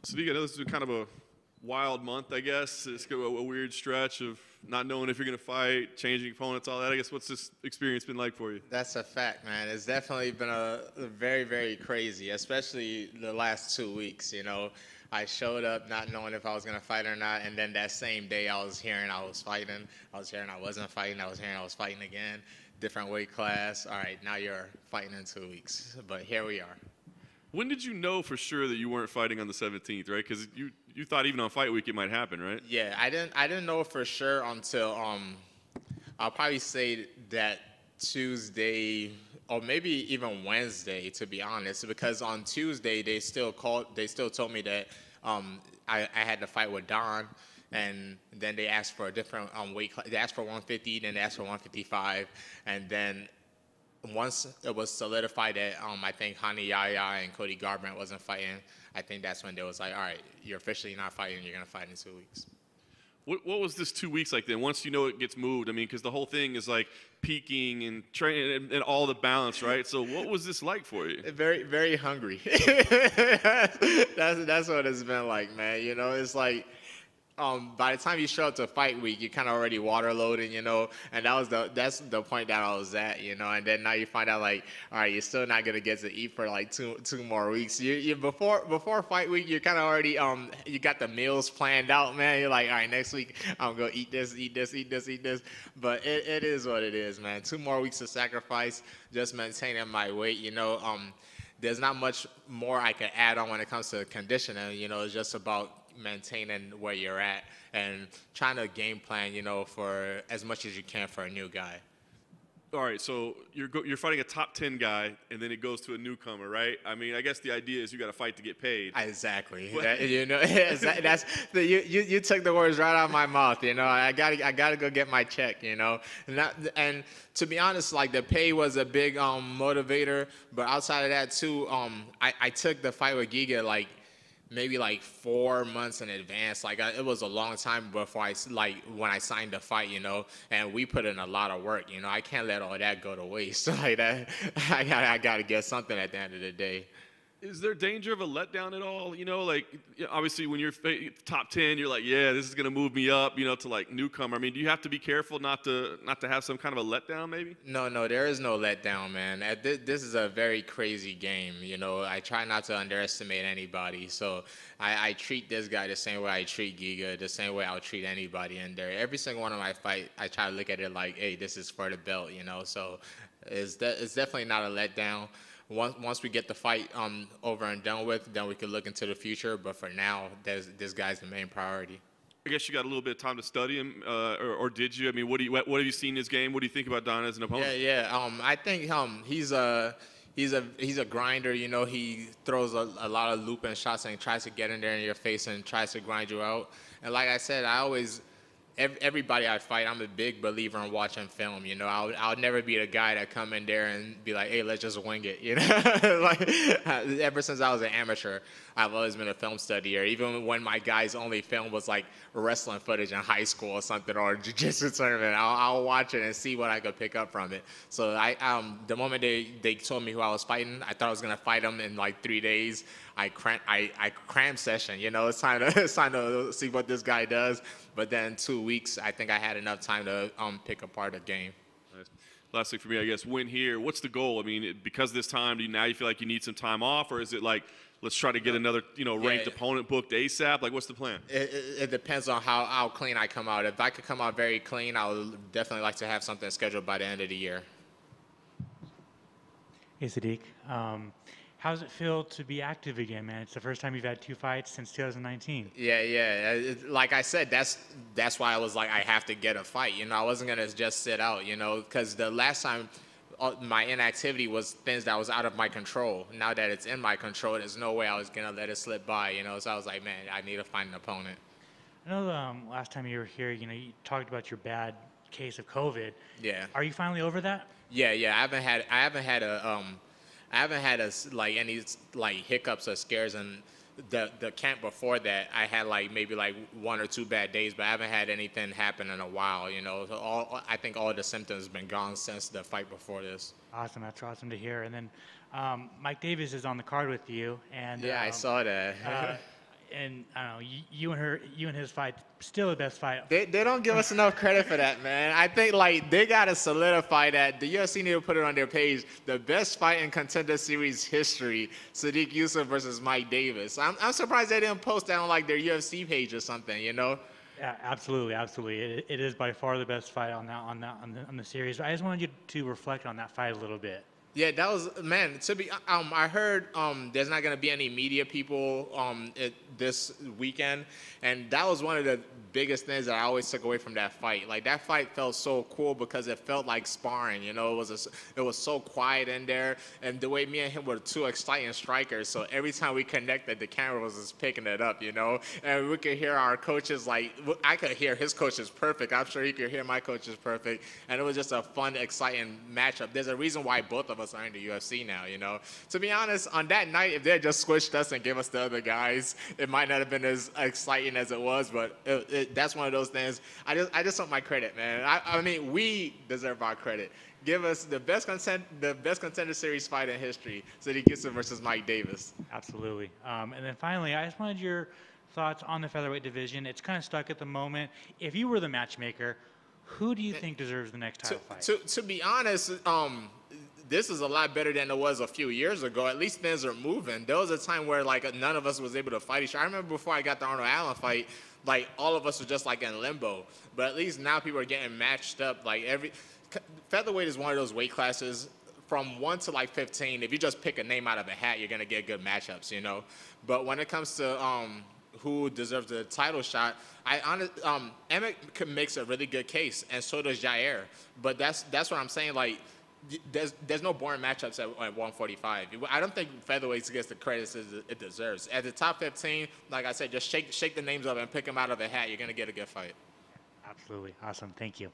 Sadiq, I know this has been kind of a wild month, I guess. It's a weird stretch of not knowing if you're going to fight, changing opponents, all that. I guess what's this experience been like for you? That's a fact, man. It's definitely been a very, very crazy, especially the last 2 weeks. You know, I showed up not knowing if I was going to fight or not, and then that same day I was hearing I was fighting. I was hearing I wasn't fighting. I was hearing I was fighting again. Different weight class. All right, now you're fighting in 2 weeks. But here we are. When did you know for sure that you weren't fighting on the 17th, right? Because you thought even on fight week it might happen, right? Yeah, I didn't know for sure until I'll probably say that Tuesday or maybe even Wednesday, to be honest, because on Tuesday they still told me that I had to fight with Don, and then they asked for a different weight class. They asked for 150, then they asked for 155, and then once it was solidified that I think Hani Yahya and Cody Garbrandt wasn't fighting, I think that's when they was like, all right, you're officially not fighting. You're going to fight in 2 weeks. What was this 2 weeks like then? Once you know it gets moved, I mean, because the whole thing is like peaking and training and all the balance, right? So what was this like for you? Very, very hungry. That's what it's been like, man. You know, it's like, by the time you show up to fight week, you're kind of already water loading, you know, and that's the point that I was at, you know, and then now you find out like, all right, you're still not gonna get to eat for like two more weeks. You before fight week, you're kind of already you got the meals planned out, man. You're like, all right, next week I'm gonna eat this, but it is what it is, man. 2 more weeks of sacrifice, just maintaining my weight, you know. There's not much more I can add on when it comes to conditioning, you know. It's just about maintaining where you're at and trying to game plan, you know, for as much as you can for a new guy. All right, so you're fighting a top 10 guy, and then it goes to a newcomer, right? I mean, I guess the idea is you got to fight to get paid. Exactly. You know, you took the words right out of my mouth. You know, I gotta go get my check. You know, and to be honest, like the pay was a big motivator, but outside of that too, I took the fight with Giga like maybe like 4 months in advance. Like it was a long time before when I signed the fight, you know, and we put in a lot of work, you know. I can't let all that go to waste. Like that, I got to get something at the end of the day. Is there danger of a letdown at all? You know, like obviously when you're top 10, you're like, yeah, this is gonna move me up, you know, to like newcomer. I mean, do you have to be careful not to have some kind of a letdown, maybe? No, there is no letdown, man. This is a very crazy game. You know, I try not to underestimate anybody. So I treat this guy the same way I treat Giga, the same way I'll treat anybody in there. Every single one of my fight, I try to look at it like, hey, this is for the belt, you know. So it's definitely not a letdown. Once we get the fight over and done with, then we can look into the future. But for now, this guy's the main priority. I guess you got a little bit of time to study him, or did you? I mean, what have you seen in his game? What do you think about Don as an opponent? Yeah. I think he's a grinder. You know, he throws a lot of looping shots and tries to get in there in your face and tries to grind you out. And like I said, everybody I fight, I'm a big believer in watching film. You know, I'll never be the guy that come in there and be like, hey, let's just wing it. You know, like ever since I was an amateur, I've always been a film studier. Even when my guy's only film was like wrestling footage in high school or something, or a jiu-jitsu tournament, I'll watch it and see what I could pick up from it. So the moment they told me who I was fighting, I thought I was gonna fight him in like 3 days. I cram session, you know, it's time to see what this guy does. But then 2 weeks, I think I had enough time to pick apart a game. Nice. Last thing for me, I guess, win here. What's the goal? I mean, because this time, now you feel like you need some time off, or is it like, let's try to get another, ranked opponent booked ASAP? Like, what's the plan? It depends on how clean I come out. If I could come out very clean, I would definitely like to have something scheduled by the end of the year. Hey, Sadiq. How does it feel to be active again, man? It's the first time you've had 2 fights since 2019. Yeah. Like I said, that's why I was like, I have to get a fight. You know, I wasn't gonna just sit out. You know, because the last time my inactivity was things that was out of my control. Now that it's in my control, there's no way I was gonna let it slip by. You know, so I was like, man, I need to find an opponent. I know last time you were here, you know, you talked about your bad case of COVID. Yeah. Are you finally over that? Yeah. I haven't had any hiccups or scares, and the camp before that I had maybe 1 or 2 bad days, but I haven't had anything happen in a while, you know. So I think all the symptoms have been gone since the fight before this. Awesome, that's awesome to hear. And then Mike Davis is on the card with you, and yeah, I saw that. and I don't know, you and his fight, still the best fight. They don't give us enough credit for that, man. I think like they gotta solidify that. The UFC need to put it on their page. The best fight in Contender Series history: Sodiq Yusuff versus Mike Davis. I'm surprised they didn't post that on like their UFC page or something. You know? Yeah, absolutely, absolutely. It is by far the best fight on the series. I just wanted you to reflect on that fight a little bit. Yeah, that was, man. To be, I heard there's not gonna be any media people this weekend, and that was one of the biggest things that I always took away from that fight. Like that fight felt so cool because it felt like sparring. You know, it was so quiet in there, and the way me and him were two exciting strikers. So every time we connected, the camera was just picking it up. You know, and we could hear our coaches. Like I could hear his coaches perfect. I'm sure he could hear my coaches perfect, and it was just a fun, exciting matchup. There's a reason why both of us are in the UFC now. You know, to be honest, on that night, if they had just switched us and gave us the other guys, it might not have been as exciting as it was. But that's one of those things. I just want my credit, man. I mean, we deserve our credit. Give us the best Contender Series fight in history: Sodiq Yusuff versus Mike Davis. Absolutely. And then finally, I just wanted your thoughts on the featherweight division. It's kind of stuck at the moment. If you were the matchmaker, who do you think deserves the next title fight? To be honest, this is a lot better than it was a few years ago. At least things are moving. There was a time where like none of us was able to fight each other. I remember before I got the Arnold Allen fight, like all of us were just like in limbo. But at least now people are getting matched up. Like featherweight is one of those weight classes from 1 to like 15. If you just pick a name out of a hat, you're gonna get good matchups, you know. But when it comes to who deserves the title shot, Emmett makes a really good case, and so does Jair. But that's what I'm saying. Like, there's no boring matchups at 145. I don't think featherweight gets the credit it deserves. At the top 15, like I said, just shake the names up and pick them out of a hat. You're gonna get a good fight. Absolutely. Awesome. Thank you.